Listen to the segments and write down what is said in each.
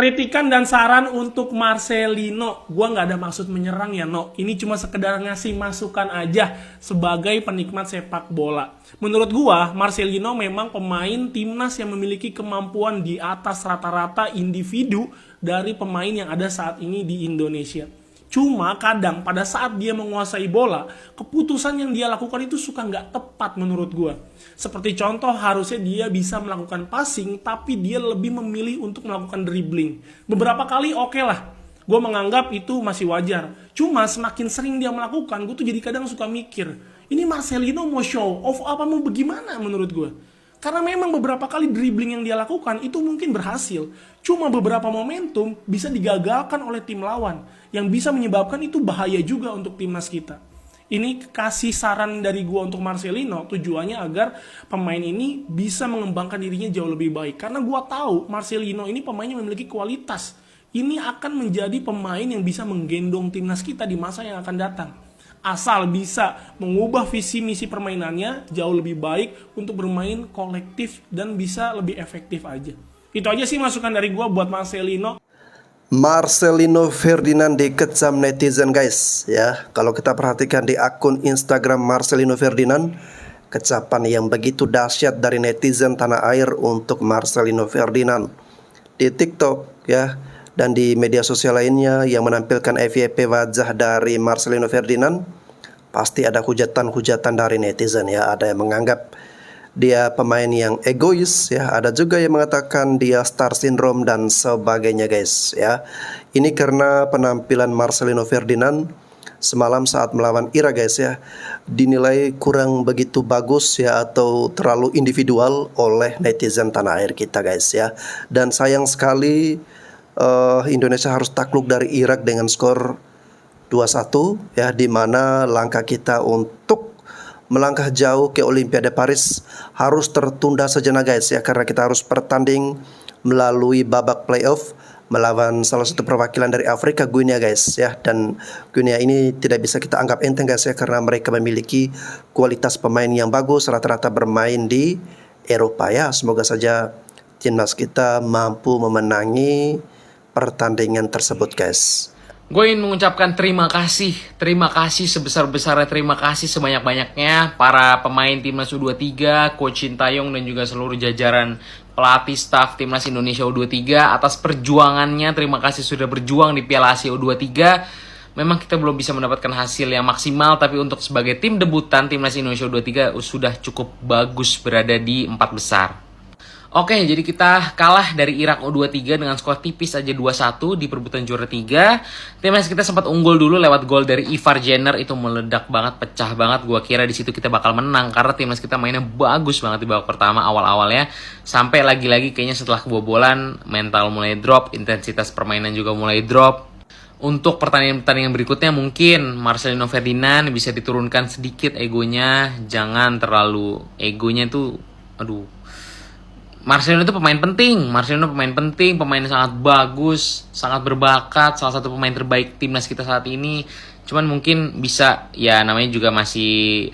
Kritikan dan saran untuk Marcelino. Gua nggak ada maksud menyerang ya, No. Ini cuma sekedar ngasih masukan aja sebagai penikmat sepak bola. Menurut gua, Marcelino memang pemain timnas yang memiliki kemampuan di atas rata-rata individu dari pemain yang ada saat ini di Indonesia. Cuma kadang pada saat dia menguasai bola, keputusan yang dia lakukan itu suka nggak tepat menurut gue. Seperti contoh, harusnya dia bisa melakukan passing, tapi dia lebih memilih untuk melakukan dribbling. Beberapa kali oke lah, gue menganggap itu masih wajar. Cuma semakin sering dia melakukan, gue tuh jadi kadang suka mikir, ini Marcelino mau show off apa mau bagaimana menurut gue? Karena memang beberapa kali dribbling yang dia lakukan itu mungkin berhasil. Cuma beberapa momentum bisa digagalkan oleh tim lawan. Yang bisa menyebabkan itu bahaya juga untuk timnas kita. Ini kasih saran dari gua untuk Marcelino, tujuannya agar pemain ini bisa mengembangkan dirinya jauh lebih baik. Karena gua tahu Marcelino ini pemain yang memiliki kualitas. Ini akan menjadi pemain yang bisa menggendong timnas kita di masa yang akan datang. Asal bisa mengubah visi misi permainannya jauh lebih baik untuk bermain kolektif dan bisa lebih efektif aja. Itu aja sih masukan dari gua buat Marcelino. Marcelino Ferdinand dikecam netizen guys ya. Kalau kita perhatikan di akun Instagram Marcelino Ferdinand, kecapan yang begitu dahsyat dari netizen tanah air untuk Marcelino Ferdinand. Di TikTok ya, dan di media sosial lainnya yang menampilkan FYP wajah dari Marcelino Ferdinand, pasti ada hujatan-hujatan dari netizen ya. Ada yang menganggap dia pemain yang egois ya, ada juga yang mengatakan dia star syndrome dan sebagainya guys ya. Ini karena penampilan Marcelino Ferdinand semalam saat melawan Irak guys ya, dinilai kurang begitu bagus ya, atau terlalu individual oleh netizen tanah air kita guys ya. Dan sayang sekali Indonesia harus takluk dari Irak dengan skor 2-1 ya, di mana langkah kita untuk melangkah jauh ke Olimpiade Paris harus tertunda sejenak guys ya, karena kita harus bertanding melalui babak playoff melawan salah satu perwakilan dari Afrika, Guinea guys ya. Dan Guinea ini tidak bisa kita anggap enteng guys ya, karena mereka memiliki kualitas pemain yang bagus, rata-rata bermain di Eropa ya. Semoga saja timnas kita mampu memenangi pertandingan tersebut guys. Gue ingin mengucapkan terima kasih sebesar-besarnya, terima kasih sebanyak-banyaknya para pemain Timnas U23, Coach Sintayong dan juga seluruh jajaran pelatih staff Timnas Indonesia U23 atas perjuangannya. Terima kasih sudah berjuang di Piala Asia U23. Memang kita belum bisa mendapatkan hasil yang maksimal, tapi untuk sebagai tim debutan Timnas Indonesia U23 sudah cukup bagus berada di 4 besar. Oke, jadi kita kalah dari Irak U23 dengan skor tipis aja 2-1 di perebutan juara 3. Timnas kita sempat unggul dulu lewat gol dari Ivar Jenner, itu meledak banget, pecah banget. Gua kira di situ kita bakal menang karena timnas kita mainnya bagus banget di babak pertama awal-awalnya. Sampai lagi-lagi kayaknya setelah kebobolan mental mulai drop, intensitas permainan juga mulai drop. Untuk pertandingan-pertandingan berikutnya mungkin Marcelino Ferdinand bisa diturunkan sedikit egonya, jangan terlalu egonya itu Marcelino itu pemain penting, pemain yang sangat bagus, sangat berbakat, salah satu pemain terbaik timnas kita saat ini. Cuman mungkin bisa, ya namanya juga masih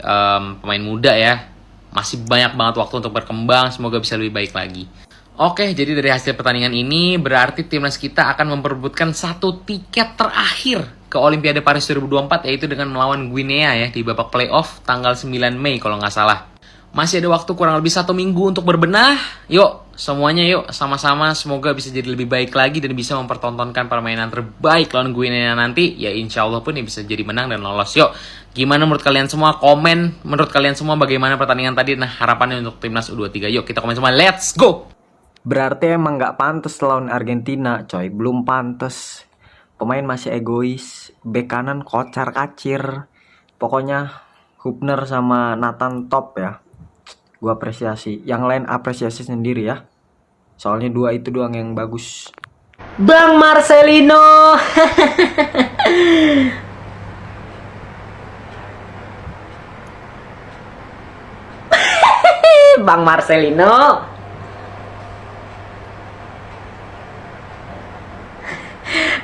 pemain muda ya, masih banyak banget waktu untuk berkembang, semoga bisa lebih baik lagi. Oke, jadi dari hasil pertandingan ini berarti timnas kita akan memperebutkan satu tiket terakhir ke Olimpiade Paris 2024, yaitu dengan melawan Guinea ya di babak playoff tanggal 9 Mei kalau nggak salah. Masih ada waktu kurang lebih 1 minggu untuk berbenah. Yuk, semuanya yuk sama-sama. Semoga bisa jadi lebih baik lagi dan bisa mempertontonkan permainan terbaik lawan Guinea nanti. Ya insya Allah pun ya bisa jadi menang dan lolos. Yuk, gimana menurut kalian semua? Komen menurut kalian semua bagaimana pertandingan tadi. Nah, harapannya untuk timnas U23. Yuk, kita komen semua. Let's go! Berarti emang nggak pantas lawan Argentina, coy. Belum pantas. Pemain masih egois. Bek kanan kocar kacir. Pokoknya Hubner sama Nathan top ya. Gue apresiasi. Yang lain apresiasi sendiri ya. Soalnya 2 itu doang yang bagus. Bang Marcelino. Bang Marcelino.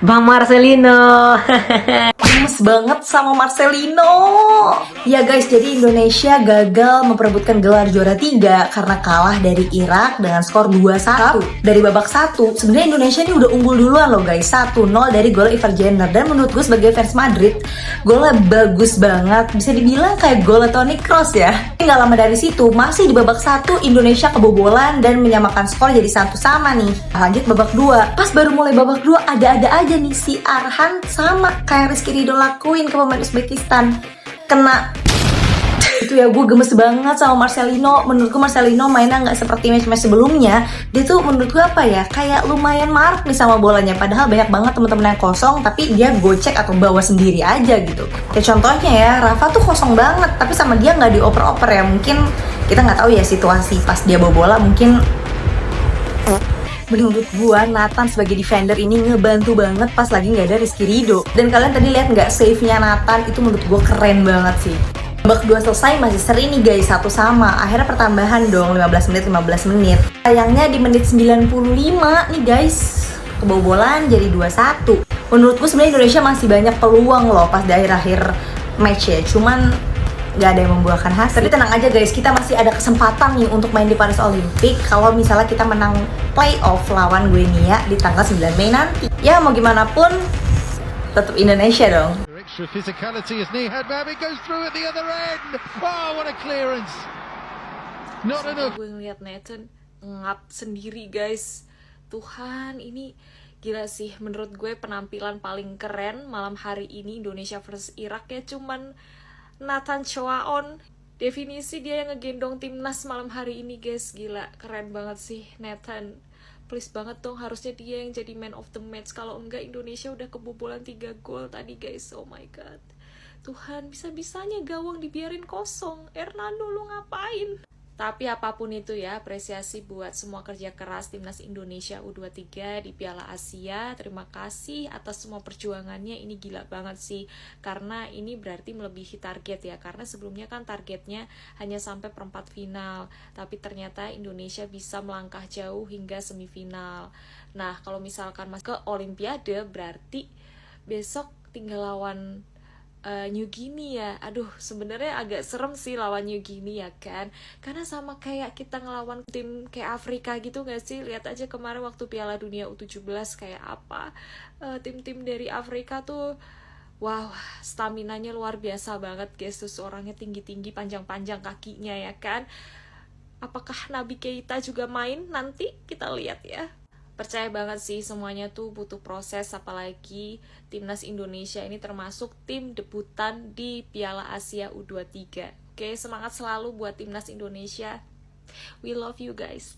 Bang Marcelino. gemes banget sama Marcelino. Ya guys, jadi Indonesia gagal memperebutkan gelar juara 3 karena kalah dari Irak dengan skor 2-1. Dari babak 1, sebenarnya Indonesia ini udah unggul duluan loh guys, 1-0 dari gol Ivar Jenner. Dan menurut gue sebagai fans Madrid, golnya bagus banget, bisa dibilang kayak gol Toni Kroos ya. Nggak lama dari situ, masih di babak 1 Indonesia kebobolan dan menyamakan skor jadi 1-1 nih. Lanjut babak 2, pas baru mulai babak 2 ada-ada aja nih si Arhan sama kayak Rizky Ridho lakuin ke pemain Uzbekistan, kena. Itu ya, gue gemes banget sama Marcelino. Menurut gue Marcelino mainnya nggak seperti match-match sebelumnya. Dia tuh menurut gue apa ya, kayak lumayan maruk nih sama bolanya. Padahal banyak banget teman-teman yang kosong, tapi dia gocek atau bawa sendiri aja gitu. Ya contohnya ya, Rafa tuh kosong banget, tapi sama dia nggak dioper-oper ya. Mungkin kita nggak tahu ya situasi pas dia bawa bola, mungkin. Menurut gua Nathan sebagai defender ini ngebantu banget pas lagi nggak ada Rizky Ridho. Dan kalian tadi lihat nggak save-nya Nathan, itu menurut gua keren banget sih. Babak 2 selesai masih seri nih guys, 1-1. Akhirnya pertambahan dong, 15 menit. Sayangnya di menit 95 nih guys, kebobolan jadi 2-1. Menurutku sebenarnya Indonesia masih banyak peluang loh pas di akhir-akhir match ya. Cuman nggak ada yang membuahkan hasil. Tapi tenang aja guys, kita masih ada kesempatan nih untuk main di Paris Olympic kalau misalnya kita menang playoff lawan Guinea di tanggal 9 Mei nanti. Ya mau gimana pun tetap Indonesia dong. Extra physicality as Nihad Mami goes through at the other end. Oh, what a clearance. Not enough. Gue ngeliat Nathan ngap sendiri guys. Tuhan, ini gila sih. Menurut gue penampilan paling keren malam hari ini Indonesia versus Irak ya cuman Nathan Choaon. Definisi dia yang ngegendong timnas malam hari ini guys. Gila, keren banget sih Nathan. Please banget dong, harusnya dia yang jadi man of the match. Kalau enggak Indonesia udah kebobolan 3 gol tadi guys. Oh my god. Tuhan, bisa-bisanya gawang dibiarin kosong. Hernando, lu ngapain? Tapi apapun itu ya, apresiasi buat semua kerja keras timnas Indonesia U23 di Piala Asia. Terima kasih atas semua perjuangannya, ini gila banget sih. Karena ini berarti melebihi target ya, karena sebelumnya kan targetnya hanya sampai perempat final. Tapi ternyata Indonesia bisa melangkah jauh hingga semifinal. Nah, kalau misalkan masuk ke Olimpiade, berarti besok tinggal lawan New Guinea ya. Aduh, sebenarnya agak serem sih lawan New Guinea ya kan, karena sama kayak kita ngelawan tim kayak Afrika gitu gak sih. Lihat aja kemarin waktu Piala Dunia U17 kayak apa, tim-tim dari Afrika tuh wow, staminanya luar biasa banget guys. Terus orangnya tinggi-tinggi, panjang-panjang kakinya ya kan. Apakah Naby Keita juga main nanti? Kita lihat ya. Percaya banget sih semuanya tuh butuh proses, apalagi timnas Indonesia ini termasuk tim debutan di Piala Asia U23. Oke, semangat selalu buat timnas Indonesia. We love you guys.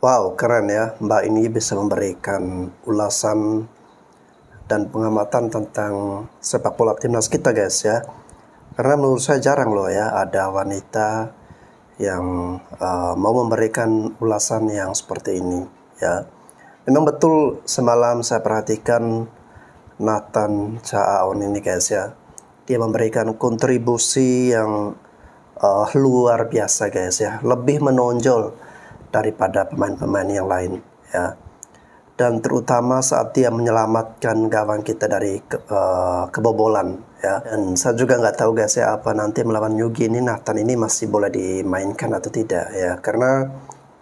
Wow, keren ya, Mbak ini bisa memberikan ulasan dan pengamatan tentang sepak bola timnas kita guys ya. Karena menurut saya jarang loh ya ada wanita yang mau memberikan ulasan yang seperti ini ya. Memang betul semalam saya perhatikan Nathan Choaon ini guys ya, dia memberikan kontribusi yang luar biasa guys ya, lebih menonjol daripada pemain-pemain yang lain ya. Dan terutama saat dia menyelamatkan gawang kita dari kebobolan ya. Dan saya juga nggak tahu guys ya, apa nanti melawan New Guinea Nathan ini masih boleh dimainkan atau tidak ya, karena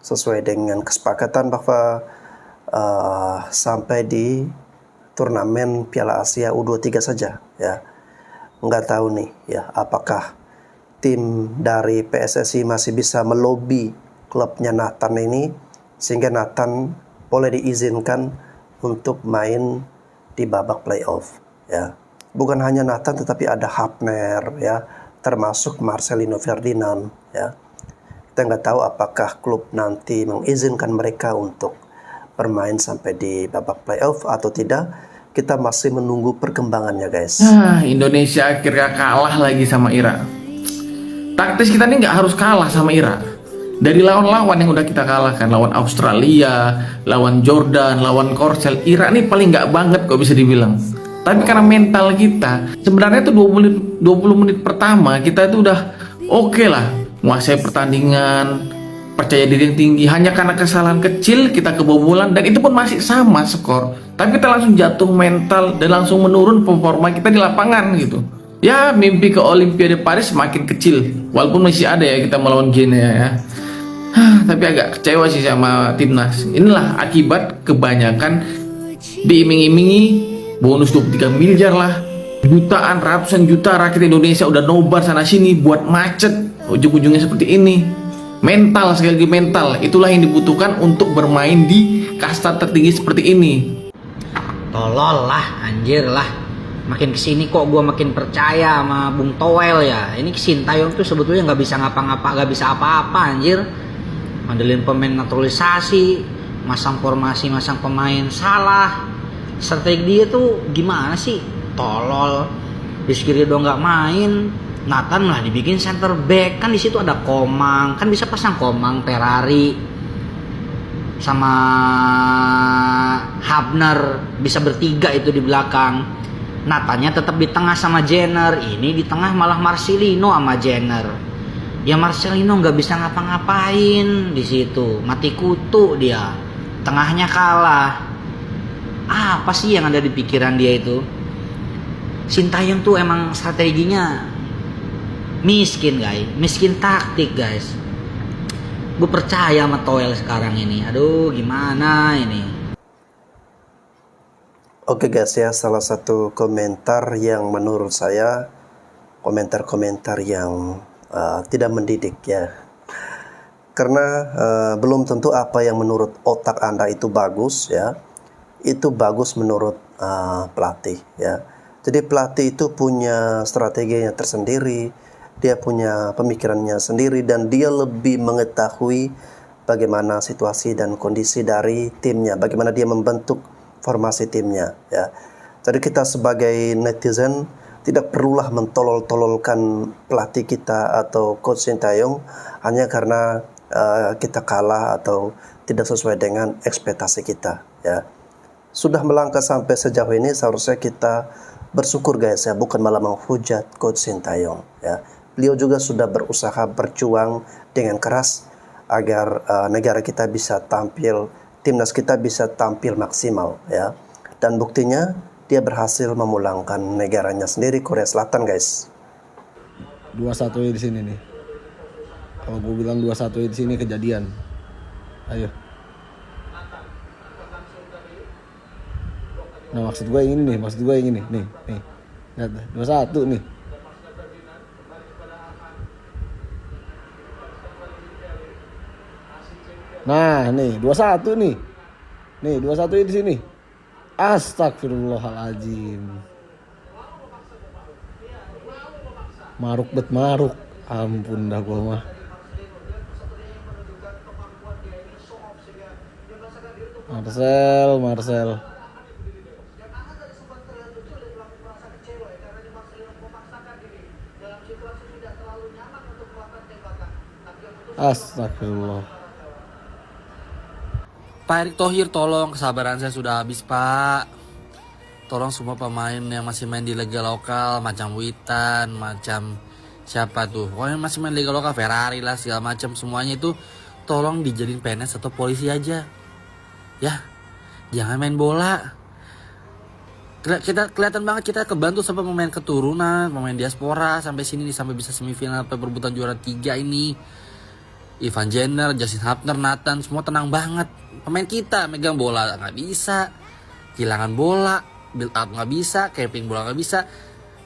sesuai dengan kesepakatan bahwa sampai di turnamen Piala Asia U23 saja ya. Nggak tahu nih ya, apakah tim dari PSSI masih bisa melobi klubnya Nathan ini sehingga Nathan boleh diizinkan untuk main di babak playoff ya. Bukan hanya Nathan tetapi ada Hapner ya, termasuk Marcelino Ferdinand ya. Kita nggak tahu apakah klub nanti mengizinkan mereka untuk bermain sampai di babak playoff atau tidak. Kita masih menunggu perkembangannya guys. Nah, Indonesia akhirnya kalah lagi sama Irak. Taktis kita ini nggak harus kalah sama Irak. Dari lawan-lawan yang udah kita kalahkan, lawan Australia, lawan Jordan, lawan Korsel, Irak nih paling nggak banget kok bisa dibilang. Tapi karena mental kita, sebenarnya tuh 20 menit pertama kita itu udah oke lah, menguasai pertandingan, percaya diri yang tinggi. Hanya karena kesalahan kecil kita kebobolan, dan itu pun masih sama skor, tapi kita langsung jatuh mental dan langsung menurun performa kita di lapangan gitu. Ya, mimpi ke Olimpiade Paris semakin kecil, walaupun masih ada ya kita melawan Guinea ya. Tapi agak kecewa sih sama timnas. Inilah akibat kebanyakan diiming-imingi bonus 23 miliar lah, jutaan, ratusan juta rakyat Indonesia udah nobar sana sini buat macet, ujung-ujungnya seperti ini. Mental, sekali lagi mental, itulah yang dibutuhkan untuk bermain di kasta tertinggi seperti ini. Tolol lah, anjir lah. Makin kesini kok gue makin percaya sama Bung Toel ya. Ini Sintayong tuh sebetulnya nggak bisa ngapa-ngapa, nggak bisa apa-apa anjir. Ngandelin pemain naturalisasi, masang formasi, masang pemain salah. Strategi dia tuh gimana sih? Tolol. Rizky Ridho nggak main, Nathan lah dibikin center back. Kan di situ ada Komang, kan bisa pasang Komang, Ferrari sama Habner, bisa bertiga itu di belakang. Natanya tetap di tengah sama Jenner, ini di tengah malah Marcelino sama Jenner. Ya Marcelino nggak bisa ngapa-ngapain di situ, mati kutu dia. Tengahnya kalah. Apa sih yang ada di pikiran dia itu? Sintayong tuh emang strateginya miskin guys, miskin taktik guys. Gue percaya sama Toel sekarang ini. Aduh gimana ini? Oke guys ya, salah satu komentar yang menurut saya komentar-komentar yang tidak mendidik ya. Karena belum tentu apa yang menurut otak Anda itu bagus ya, itu bagus menurut pelatih ya. Jadi pelatih itu punya strateginya tersendiri, dia punya pemikirannya sendiri, dan dia lebih mengetahui bagaimana situasi dan kondisi dari timnya, bagaimana dia membentuk formasi timnya ya. Jadi kita sebagai netizen tidak perlulah mentolol-tololkan pelatih kita atau coach Sintayong hanya karena kita kalah atau tidak sesuai dengan ekspektasi kita ya. Sudah melangkah sampai sejauh ini, seharusnya kita bersyukur guys ya, bukan malah menghujat coach Sintayong ya. Beliau juga sudah berusaha berjuang dengan keras agar negara kita bisa tampil, timnas kita bisa tampil maksimal ya. Dan buktinya dia berhasil memulangkan negaranya sendiri, Korea Selatan guys. 2-1 di sini nih. Kalau gue bilang 2-1 di sini kejadian. Ayo. Nah maksud gue yang ini nih, nih. Lihat 2-1 nih. Nah, nih 2-1 nih. Nih 2-1 di sini. Astagfirullahaladzim. Maruk bet maruk. Ampun dah gua mah. Marcel. Astagfirullah. Pak Erick Thohir, tolong, kesabaran saya sudah habis Pak. Tolong semua pemain yang masih main di liga lokal, macam Witan, macam siapa tuh, pokoknya masih main liga lokal, Ferrari lah segala macam, semuanya itu tolong dijadiin PNS atau polisi aja. Ya, jangan main bola. Kita kelihatan banget kita kebantu sama pemain keturunan, pemain diaspora sampai sini nih, sampai bisa semifinal perebutan juara 3 ini. Ivan Jenner, Justin Hubner, Nathan, semua tenang banget. Pemain kita megang bola nggak bisa, kehilangan bola, build up nggak bisa, camping bola nggak bisa.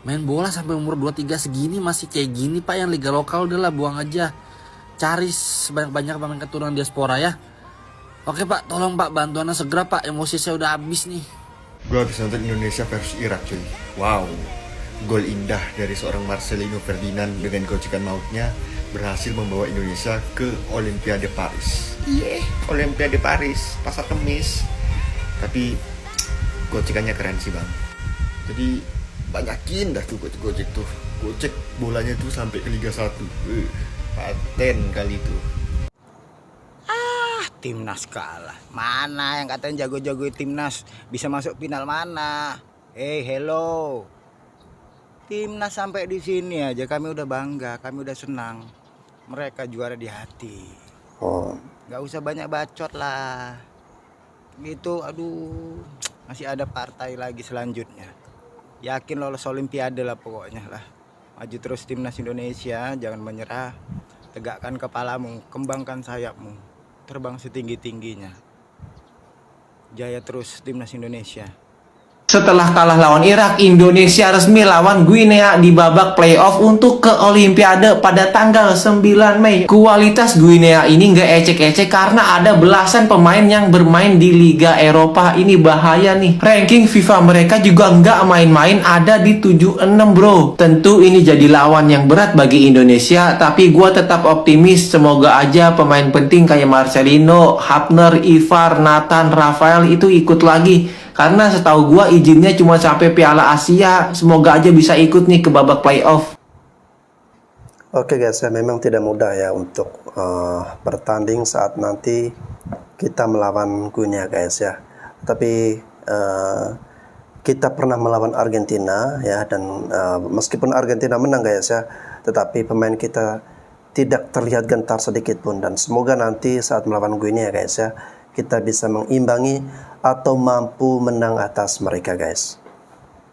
Main bola sampai umur 23 segini masih kayak gini Pak. Yang liga lokal udahlah buang aja. Cari sebanyak-banyak pemain keturunan diaspora ya. Oke Pak, tolong Pak, bantuannya segera Pak, emosi saya udah habis nih. Gue habis nonton Indonesia versus Irak cuy. Wow, gol indah dari seorang Marcelino Ferdinand dengan gocekan mautnya berhasil membawa Indonesia ke Olimpiade Paris. Olimpiade Paris, pasar kemis. Tapi gocekannya keren sih bang. Jadi banyakin dah tuh gocek tuh. Gocek bolanya tuh sampai ke Liga 1. Paten kali itu. Timnas kalah. Mana yang katanya jago-jago timnas bisa masuk final mana? Hello. Timnas sampai di sini aja kami udah bangga, kami udah senang. Mereka juara di hati. Oh. Gak usah banyak bacot lah. Gitu, aduh. Masih ada partai lagi selanjutnya. Yakin lolos Olimpiade lah pokoknya lah. Maju terus timnas Indonesia, jangan menyerah. Tegakkan kepalamu, kembangkan sayapmu. Terbang setinggi-tingginya. Jaya terus timnas Indonesia. Setelah kalah lawan Irak, Indonesia resmi lawan Guinea di babak playoff untuk ke Olimpiade pada tanggal 9 Mei. Kualitas Guinea ini nggak ecek-ecek karena ada belasan pemain yang bermain di Liga Eropa. Ini bahaya nih. Ranking FIFA mereka juga nggak main-main, ada di 76 bro. Tentu ini jadi lawan yang berat bagi Indonesia, tapi gua tetap optimis. Semoga aja pemain penting kayak Marcelino, Hapner, Ivar, Nathan, Rafael itu ikut lagi. Karena setahu gua izinnya cuma sampai Piala Asia. Semoga aja bisa ikut nih ke babak playoff. Oke guys, ya memang tidak mudah ya untuk bertanding saat nanti kita melawan Guinea guys ya. Tapi kita pernah melawan Argentina ya, dan meskipun Argentina menang guys ya, tetapi pemain kita tidak terlihat gentar sedikit pun. Dan semoga nanti saat melawan Guinea guys ya, kita bisa mengimbangi atau mampu menang atas mereka guys.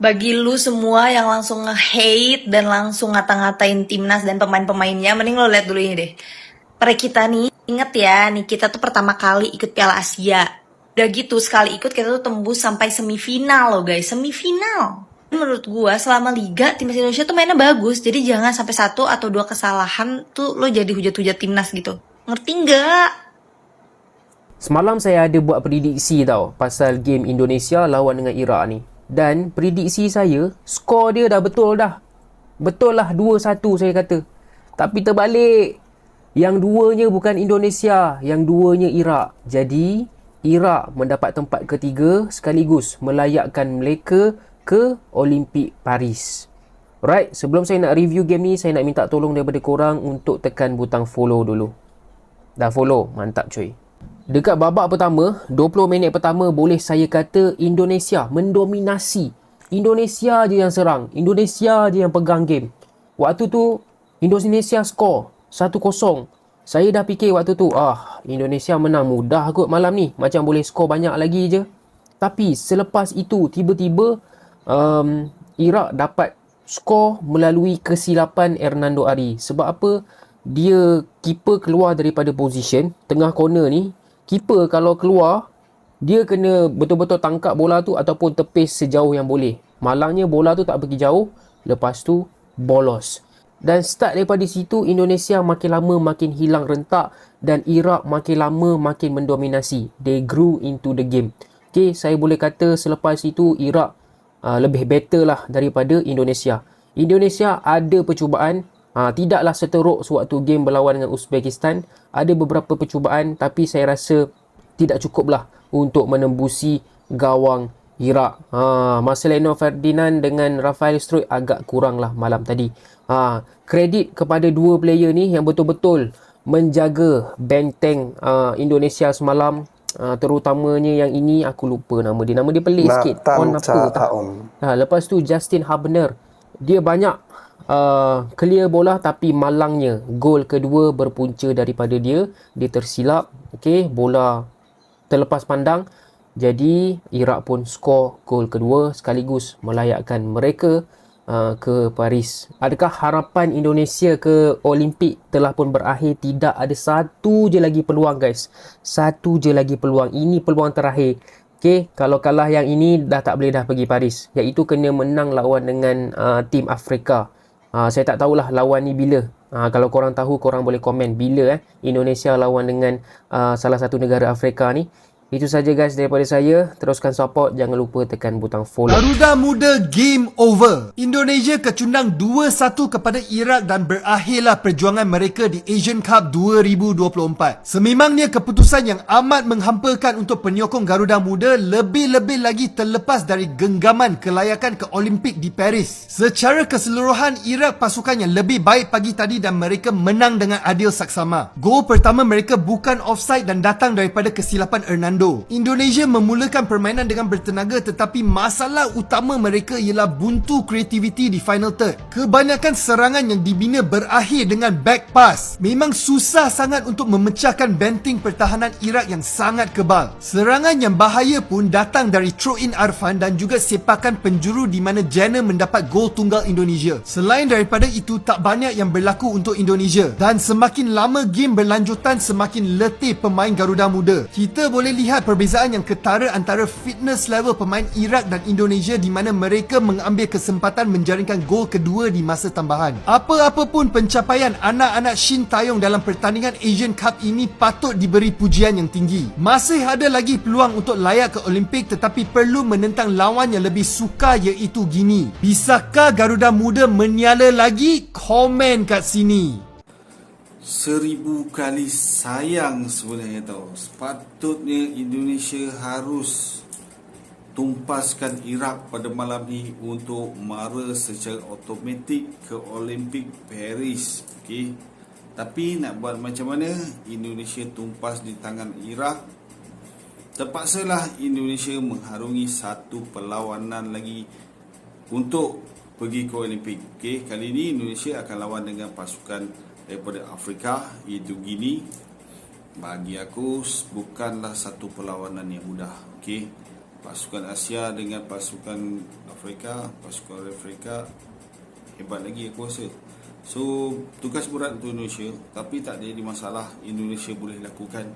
Bagi lu semua yang langsung nge-hate dan langsung ngata-ngatain timnas dan pemain-pemainnya, mending lo lihat dulu ini deh. Kita nih, inget ya, nih kita tuh pertama kali ikut Piala Asia. Udah gitu, sekali ikut kita tuh tembus sampai semifinal loh guys, semifinal. Menurut gua selama liga timnas Indonesia tuh mainnya bagus, jadi jangan sampai 1 atau 2 kesalahan tuh lo jadi hujat-hujat timnas gitu. Ngerti nggak? Semalam saya ada buat prediksi tau pasal game Indonesia lawan dengan Iraq ni. Dan prediksi saya, skor dia dah betul dah. Betul lah 2-1 saya kata. Tapi terbalik. Yang duanya bukan Indonesia, yang duanya Iraq. Jadi, Iraq mendapat tempat ketiga sekaligus melayakkan mereka ke Olimpik Paris. Right, sebelum saya nak review game ni, saya nak minta tolong daripada korang untuk tekan butang follow dulu. Dah follow? Mantap cuy. Dekat babak pertama, 20 minit pertama boleh saya kata Indonesia mendominasi. Indonesia je yang serang. Indonesia je yang pegang game. Waktu tu, Indonesia skor 1-0. Saya dah fikir waktu tu, Indonesia menang mudah kot malam ni. Macam boleh skor banyak lagi je. Tapi selepas itu, tiba-tiba Iraq dapat skor melalui kesilapan Hernando Ari. Sebab apa? Dia keeper keluar daripada position tengah corner ni. Keeper kalau keluar, dia kena betul-betul tangkap bola tu ataupun tepis sejauh yang boleh. Malangnya bola tu tak pergi jauh, lepas tu bolos. Dan start daripada situ, Indonesia makin lama makin hilang rentak dan Iraq makin lama makin mendominasi. They grew into the game. Okay, saya boleh kata selepas itu Iraq lebih better lah daripada Indonesia. Indonesia ada percubaan. Tidaklah seteruk sewaktu game berlawan dengan Uzbekistan. Ada beberapa percubaan tapi saya rasa tidak cukup lah untuk menembusi gawang Iraq. Marcelino Ferdinand dengan Rafael Struijk agak kurang lah malam tadi. Kredit kepada dua player ni yang betul-betul menjaga benteng Indonesia semalam. Terutamanya yang ini aku lupa nama dia. Nama dia pelik sikit. Lepas tu Justin Hubner. Dia banyak clear bola tapi malangnya gol kedua berpunca daripada dia tersilap. Okey, bola terlepas pandang. Jadi Iraq pun skor gol kedua sekaligus melayakkan mereka ke Paris. Adakah harapan Indonesia ke Olimpik telah pun berakhir? Tidak, ada satu je lagi peluang guys. Satu je lagi peluang. Ini peluang terakhir. Okey, kalau kalah yang ini dah tak boleh dah pergi Paris. Iaitu kena menang lawan dengan tim Afrika. Saya tak tahulah lawan ni bila. Kalau korang tahu, korang boleh komen bila Indonesia lawan dengan salah satu negara Afrika ni. Itu saja guys daripada saya. Teruskan support, jangan lupa tekan butang follow. Garuda Muda game over. Indonesia kecundang 2-1 kepada Iraq dan berakhirlah perjuangan mereka di Asian Cup 2024. Sememangnya keputusan yang amat menghampakan untuk penyokong Garuda Muda, lebih-lebih lagi terlepas dari genggaman kelayakan ke Olimpik di Paris. Secara keseluruhan, Iraq pasukan yang lebih baik pagi tadi dan mereka menang dengan adil saksama. Gol pertama mereka bukan offside dan datang daripada kesilapan Hernando Fernando. Indonesia memulakan permainan dengan bertenaga tetapi masalah utama mereka ialah buntu kreativiti di final third. Kebanyakan serangan yang dibina berakhir dengan back pass. Memang susah sangat untuk memecahkan benteng pertahanan Iraq yang sangat kebal. Serangan yang bahaya pun datang dari throw-in Arfan dan juga sepakan penjuru di mana Jenner mendapat gol tunggal Indonesia. Selain daripada itu, tak banyak yang berlaku untuk Indonesia. Dan semakin lama game berlanjutan, semakin letih pemain Garuda Muda. Kita boleh lihat perbezaan yang ketara antara fitness level pemain Iraq dan Indonesia di mana mereka mengambil kesempatan menjaringkan gol kedua di masa tambahan. Apa-apa pun pencapaian anak-anak Shin Taeyong dalam pertandingan Asian Cup ini patut diberi pujian yang tinggi. Masih ada lagi peluang untuk layak ke Olimpik tetapi perlu menentang lawan yang lebih sukar iaitu Guinea. Bisakah Garuda Muda menyala lagi? Komen kat sini. 1000 kali sayang sebenarnya tau. Sepatutnya Indonesia harus tumpaskan Iraq pada malam ni untuk mara secara automatik ke Olimpik Paris. Okey. Tapi nak buat macam mana? Indonesia tumpas di tangan Iraq. Terpaksalah Indonesia mengharungi satu perlawanan lagi untuk pergi ke Olimpik. Okey, kali ini Indonesia akan lawan dengan pasukan daripada Afrika, iaitu Guinea. Bagi aku bukanlah satu perlawanan yang mudah. Okey, pasukan Asia dengan pasukan Afrika, pasukan Afrika hebat lagi aku rasa. So, tugas berat untuk Indonesia, tapi tak ada masalah, Indonesia boleh lakukan.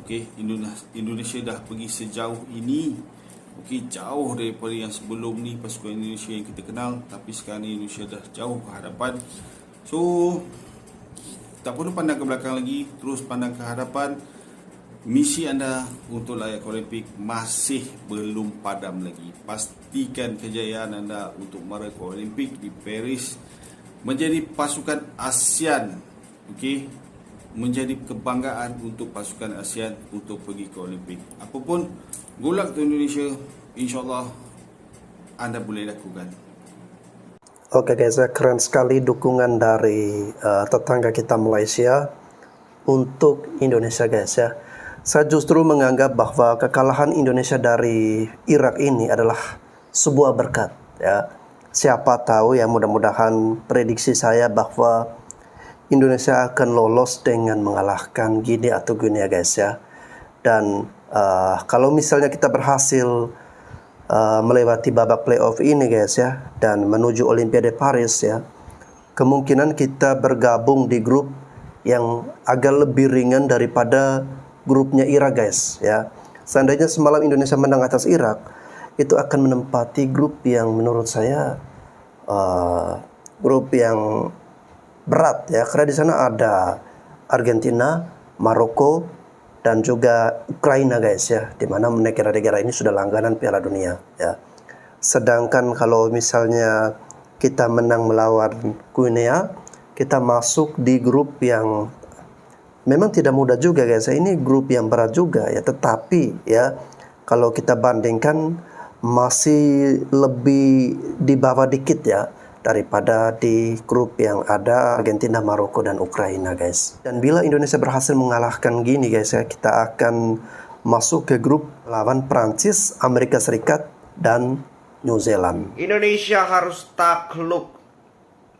Okey, Indonesia dah pergi sejauh ini. Okey, jauh daripada yang sebelum ni pasukan Indonesia yang kita kenal, tapi sekarang ni Indonesia dah jauh ke hadapan. So, tak perlu pandang ke belakang lagi, terus pandang ke hadapan. Misi anda untuk layak ke Olimpik masih belum padam lagi. Pastikan kejayaan anda untuk mara ke Olimpik di Paris menjadi pasukan ASEAN. Okey, menjadi kebanggaan untuk pasukan ASEAN untuk pergi ke Olimpik. Apapun, good luck to Indonesia. InsyaAllah anda boleh lakukan. Oke guys, keren sekali dukungan dari tetangga kita Malaysia untuk Indonesia guys ya. Saya justru menganggap bahwa kekalahan Indonesia dari Irak ini adalah sebuah berkat ya. Siapa tahu ya, mudah-mudahan prediksi saya bahwa Indonesia akan lolos dengan mengalahkan Guinea atau Guinea guys ya. Dan kalau misalnya kita berhasil melewati babak playoff ini guys ya, dan menuju Olimpiade Paris ya, kemungkinan kita bergabung di grup yang agak lebih ringan daripada grupnya Irak guys ya. Seandainya semalam Indonesia menang atas Irak, itu akan menempati grup yang menurut saya grup yang berat ya, karena di sana ada Argentina, Maroko, dan juga Ukraina guys ya, dimana negara-negara ini sudah langganan Piala Dunia ya. Sedangkan kalau misalnya kita menang melawan Guinea, kita masuk di grup yang memang tidak mudah juga guys ya. Ini grup yang berat juga ya, tetapi ya kalau kita bandingkan masih lebih di bawah dikit ya daripada di grup yang ada Argentina, Maroko, dan Ukraina guys. Dan bila Indonesia berhasil mengalahkan Guinea guys ya, kita akan masuk ke grup lawan Prancis, Amerika Serikat, dan New Zealand. Indonesia harus takluk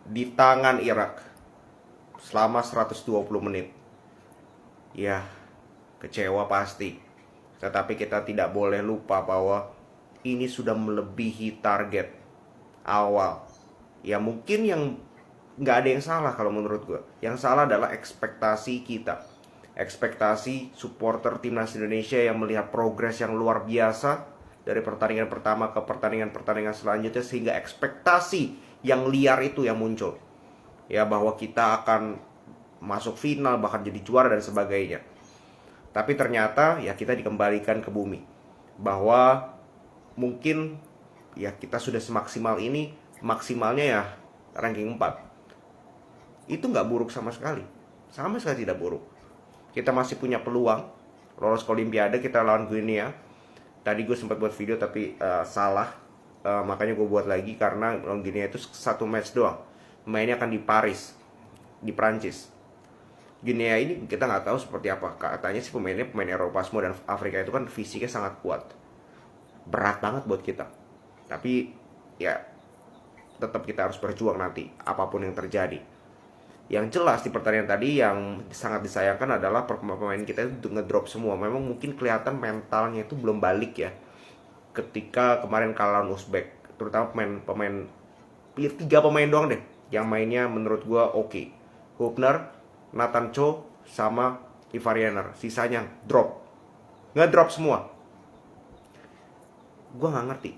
di tangan Irak selama 120 menit. Ya, kecewa pasti. Tetapi kita tidak boleh lupa bahwa ini sudah melebihi target awal. Ya mungkin yang nggak ada yang salah kalau menurut gue. Yang salah adalah ekspektasi kita. Ekspektasi supporter timnas Indonesia yang melihat progres yang luar biasa dari pertandingan pertama ke pertandingan selanjutnya, sehingga ekspektasi yang liar itu yang muncul. Ya, bahwa kita akan masuk final, bahkan jadi juara dan sebagainya. Tapi ternyata ya kita dikembalikan ke bumi. Bahwa mungkin ya kita sudah semaksimal ini, maksimalnya ya ranking 4. Itu nggak buruk sama sekali. Sama sekali tidak buruk. Kita masih punya peluang lolos ke Olimpiade. Kita lawan Guinea. Tadi gue sempat buat video tapi salah. Makanya gue buat lagi karena lawan Guinea itu satu match doang. Mainnya akan di Paris, di Prancis. Guinea ini kita nggak tahu seperti apa. Katanya sih pemainnya pemain Eropa semua, dan Afrika itu kan fisiknya sangat kuat. Berat banget buat kita. Tapi ya tetap kita harus berjuang nanti apapun yang terjadi. Yang jelas di pertandingan tadi yang sangat disayangkan adalah pemain kita itu ngedrop semua. Memang mungkin kelihatan mentalnya itu belum balik ya. Ketika kemarin kalah lawan Uzbek, terutama pemain 3 pemain doang deh yang mainnya menurut gua oke. Hubner, Nathan Cho, sama Ivarianer. Sisanya drop. Ngedrop semua. Gua nggak ngerti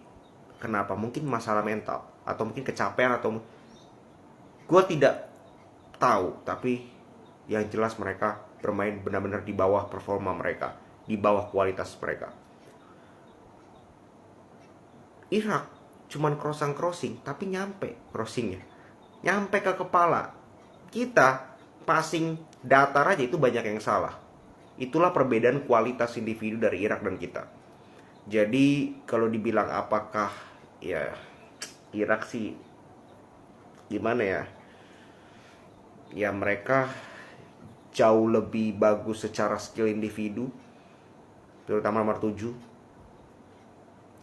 kenapa. Mungkin masalah mental atau mungkin kecapean atau gua tidak tahu, tapi yang jelas mereka bermain benar-benar di bawah performa mereka, di bawah kualitas mereka. Irak cuman crossing, tapi nyampe crossingnya, nyampe ke kepala. Kita passing datar aja itu banyak yang salah. Itulah perbedaan kualitas individu dari Irak dan kita. Jadi kalau dibilang apakah ya Irak sih gimana ya? Ya mereka jauh lebih bagus secara skill individu, terutama nomor 7.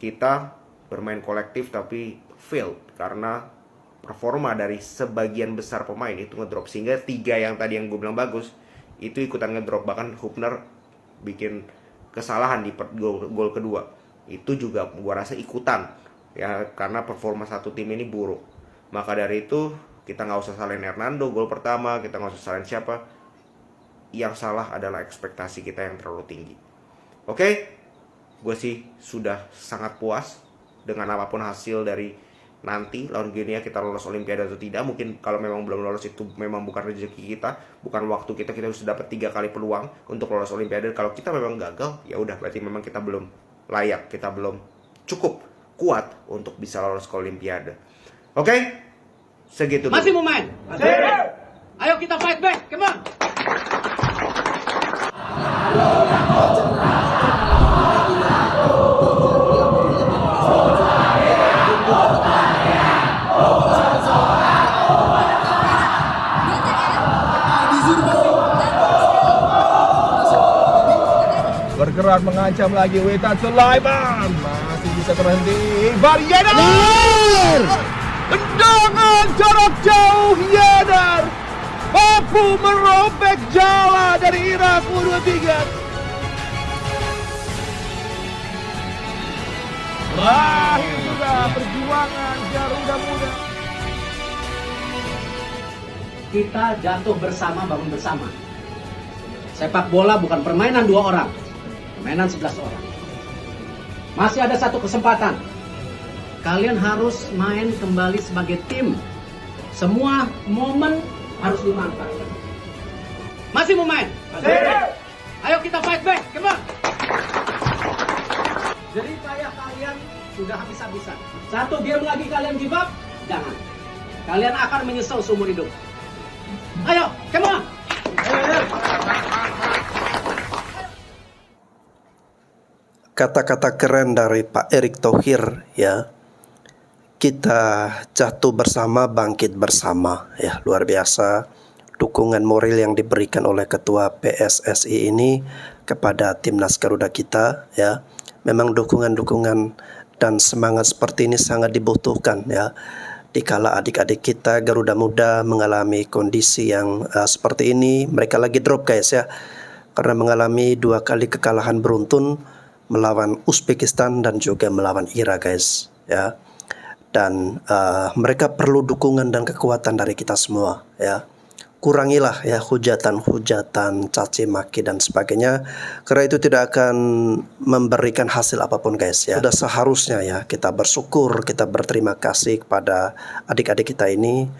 Kita bermain kolektif tapi failed karena performa dari sebagian besar pemain itu ngedrop. Sehingga 3 yang tadi yang gue bilang bagus itu ikutan ngedrop. Bahkan Hubner bikin kesalahan di gol kedua. Itu juga gue rasa ikutan ya, karena performa satu tim ini buruk. Maka dari itu kita nggak usah salahin Hernando gol pertama, kita nggak usah salahin siapa. Yang salah adalah ekspektasi kita yang terlalu tinggi. Oke, gue sih sudah sangat puas dengan apapun hasil dari nanti lawan Guinea, kita lolos Olimpiade atau tidak. Mungkin kalau memang belum lolos itu memang bukan rezeki kita, bukan waktu kita harus dapat 3 kali peluang untuk lolos Olimpiade. Kalau kita memang gagal, ya udah berarti memang kita belum layak, kita belum cukup kuat untuk bisa lolos ke Olimpiade. Oke? Segitu Masih dulu. mau main? Masih. Ayo kita fight back, come on. Bergerak mengancam lagi Wetan Sulaiman, masih bisa terhenti. Ivarianer! Tendangan jarak jauh Yanar mampu merobek jala dari Irak U23. Berakhir sudah perjuangan Garuda Muda. Kita jatuh bersama, bangun bersama. Sepak bola bukan permainan 2 orang, permainan 11 orang. Masih ada satu kesempatan. Kalian harus main kembali sebagai tim. Semua momen harus dimanfaatkan. Masih mau main? Masih. Ayo kita fight back, come on. Jadi payah kalian sudah habis-habisan. 1 game lagi kalian give up, jangan. Kalian akan menyesal seumur hidup. Ayo, come on. Kata-kata keren dari Pak Erick Thohir ya. Kita jatuh bersama, bangkit bersama ya, luar biasa dukungan moral yang diberikan oleh ketua PSSI ini kepada timnas Garuda kita ya. Memang dukungan-dukungan dan semangat seperti ini sangat dibutuhkan ya. Dikala adik-adik kita Garuda Muda mengalami kondisi yang seperti ini, mereka lagi drop guys ya, karena mengalami 2 kali kekalahan beruntun melawan Uzbekistan dan juga melawan Irak guys ya. Dan mereka perlu dukungan dan kekuatan dari kita semua ya. Kurangilah ya hujatan-hujatan, caci maki dan sebagainya, karena itu tidak akan memberikan hasil apapun guys ya. Sudah seharusnya ya kita bersyukur, kita berterima kasih kepada adik-adik kita ini.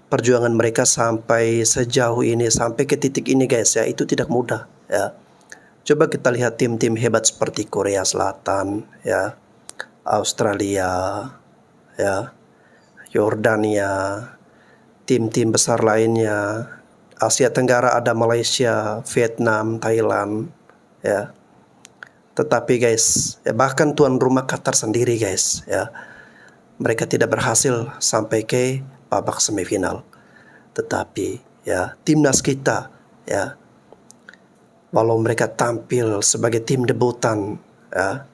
Perjuangan mereka sampai sejauh ini, sampai ke titik ini guys ya, itu tidak mudah ya. Coba kita lihat tim-tim hebat seperti Korea Selatan ya, Australia ya, Yordania, tim-tim besar lainnya. Asia Tenggara ada Malaysia, Vietnam, Thailand ya. Tetapi guys ya, bahkan tuan rumah Qatar sendiri guys ya, mereka tidak berhasil sampai ke babak semifinal. Tetapi ya timnas kita ya. Walau mereka tampil sebagai tim debutan, ya,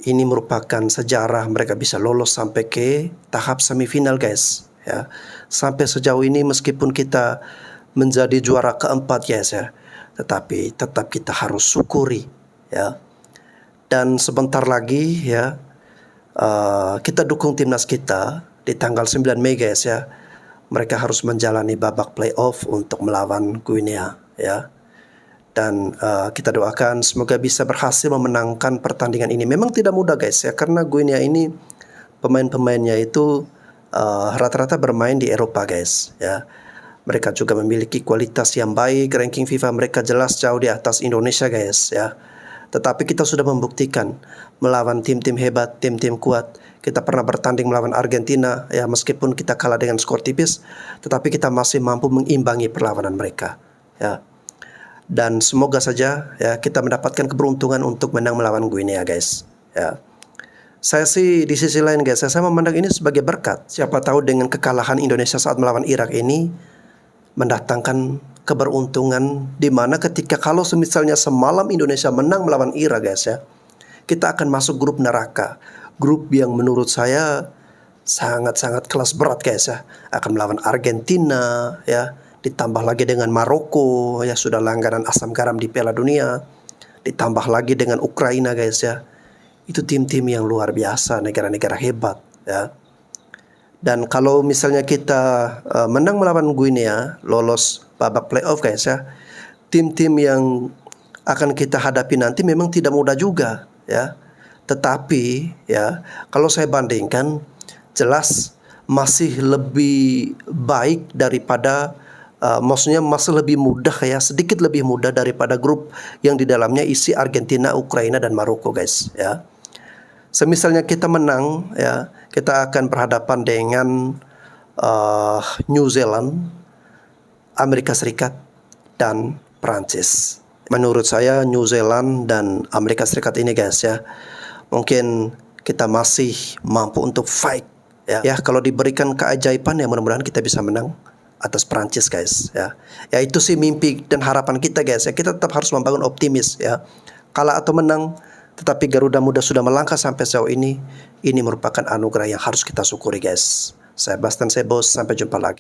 ini merupakan sejarah mereka bisa lolos sampai ke tahap semifinal guys, ya. Sampai sejauh ini meskipun kita menjadi juara keempat guys ya, tetapi tetap kita harus syukuri, ya. Dan sebentar lagi ya, kita dukung timnas kita di tanggal 9 Mei guys ya. Mereka harus menjalani babak playoff untuk melawan Guinea, ya. Dan kita doakan semoga bisa berhasil memenangkan pertandingan ini. Memang tidak mudah guys ya, karena Guinea ini pemain-pemainnya itu rata-rata bermain di Eropa guys ya. Mereka juga memiliki kualitas yang baik, ranking FIFA mereka jelas jauh di atas Indonesia guys ya. Tetapi kita sudah membuktikan melawan tim-tim hebat, tim-tim kuat. Kita pernah bertanding melawan Argentina ya, meskipun kita kalah dengan skor tipis, tetapi kita masih mampu mengimbangi perlawanan mereka ya. Dan semoga saja ya kita mendapatkan keberuntungan untuk menang melawan Guinea guys ya. Saya sih di sisi lain guys, saya memandang ini sebagai berkat. Siapa tahu dengan kekalahan Indonesia saat melawan Irak ini mendatangkan keberuntungan, di mana ketika kalau semisalnya semalam Indonesia menang melawan Irak guys ya, kita akan masuk grup neraka, grup yang menurut saya sangat-sangat kelas berat guys ya. Akan melawan Argentina ya, ditambah lagi dengan Maroko ya, sudah langganan asam garam di Piala Dunia, ditambah lagi dengan Ukraina guys ya. Itu tim-tim yang luar biasa, negara-negara hebat ya. Dan kalau misalnya kita menang melawan Guinea, lolos babak playoff guys ya, tim-tim yang akan kita hadapi nanti memang tidak mudah juga ya. Tetapi ya, kalau saya bandingkan, jelas masih lebih baik daripada maksudnya masih lebih mudah ya, sedikit lebih mudah daripada grup yang di dalamnya isi Argentina, Ukraina dan Maroko guys ya. Semisalnya kita menang ya, kita akan berhadapan dengan New Zealand, Amerika Serikat dan Prancis. Menurut saya New Zealand dan Amerika Serikat ini guys ya, mungkin kita masih mampu untuk fight ya. Ya kalau diberikan keajaiban ya mudah-mudahan kita bisa menang atas Prancis guys ya. Ya itu sih mimpi dan harapan kita guys ya. Kita tetap harus membangun optimis ya. Kalah atau menang, tetapi Garuda Muda sudah melangkah sampai sejauh ini. Ini merupakan anugerah yang harus kita syukuri guys. Saya Bastian Sebos, sampai jumpa lagi.